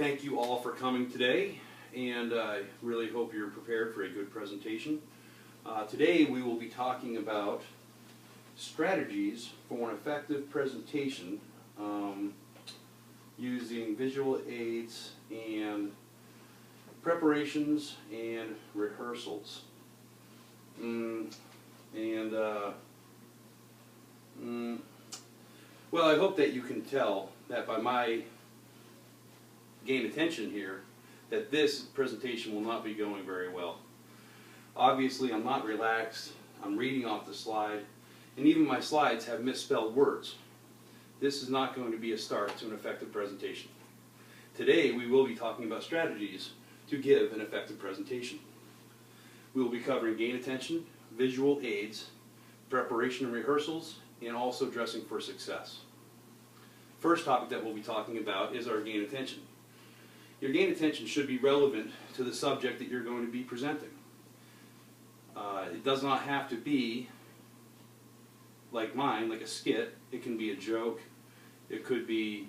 thank you all for coming today, and I really hope you're prepared for a good presentation. Today we will be talking about strategies for an effective presentation using visual aids and preparations and rehearsals. Well, I hope that you can tell that by my gain attention here that this presentation will not be going very well. Obviously, I'm not relaxed. I'm reading off the slide, and even my slides have misspelled words. This is not going to be a start to an effective presentation. Today, we will be talking about strategies to give an effective presentation. We will be covering gain attention, visual aids, preparation and rehearsals, and also dressing for success. First topic that we'll be talking about is our gain attention. Your gain attention should be relevant to the subject that you're going to be presenting. It does not have to be like mine, like a skit. It can be a joke. It could be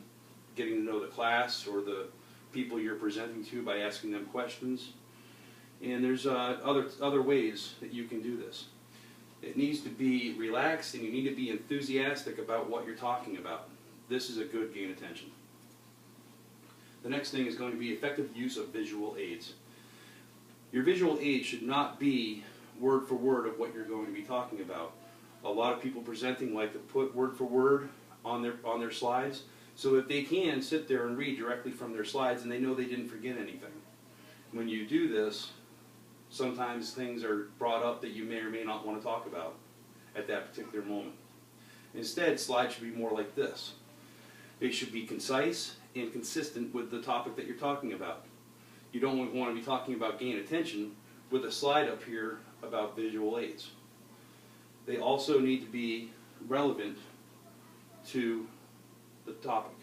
getting to know the class or the people you're presenting to by asking them questions. And there's other ways that you can do this. It needs to be relaxed, and you need to be enthusiastic about what you're talking about. This is a good gain attention. The next thing is going to be effective use of visual aids. Your visual aids should not be word for word of what you're going to be talking about. A lot of people presenting like to put word for word on their slides so that they can sit there and read directly from their slides and they know they didn't forget anything. When you do this, sometimes things are brought up that you may or may not want to talk about at that particular moment. Instead, slides should be more like this. They should be concise and consistent with the topic that you're talking about. You don't want to be talking about gain attention with a slide up here about visual aids. They also need to be relevant to the topic.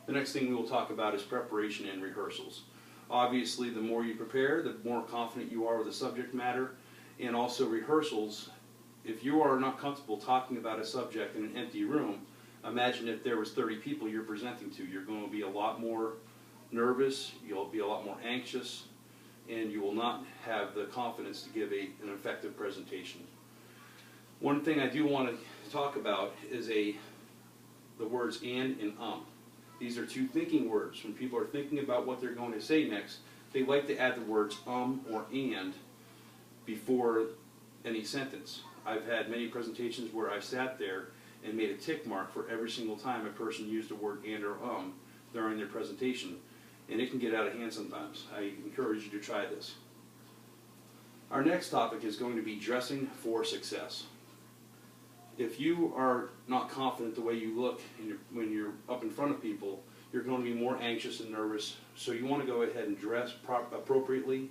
The next thing we will talk about is preparation and rehearsals. Obviously, the more you prepare, the more confident you are with the subject matter, and also rehearsals. If you are not comfortable talking about a subject in an empty room, imagine if there was 30 people you're presenting to. You're going to be a lot more nervous, you'll be a lot more anxious, and you will not have the confidence to give an effective presentation. One thing I do want to talk about is the words and These are two thinking words. When people are thinking about what they're going to say next, they like to add the words or and before any sentence. I've had many presentations where I've sat there and made a tick mark for every single time a person used the word and or during their presentation, and it can get out of hand sometimes. I encourage you to try this. Our next topic is going to be dressing for success. If you are not confident the way you look when you're up in front of people, you're going to be more anxious and nervous, so you want to go ahead and dress appropriately,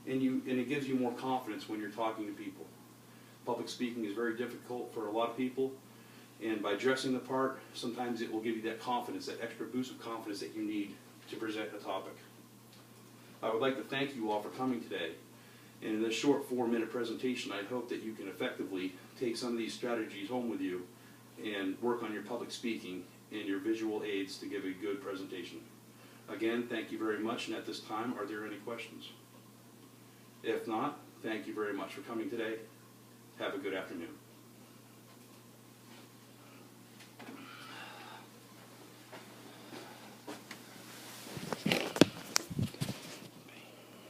and it gives you more confidence when you're talking to people. Public speaking is very difficult for a lot of people, and by dressing the part, sometimes it will give you that confidence, that extra boost of confidence that you need to present a topic. I would like to thank you all for coming today. And in this short 4-minute presentation, I hope that you can effectively take some of these strategies home with you and work on your public speaking and your visual aids to give a good presentation. Again, thank you very much, and at this time, are there any questions? If not, thank you very much for coming today. Have a good afternoon.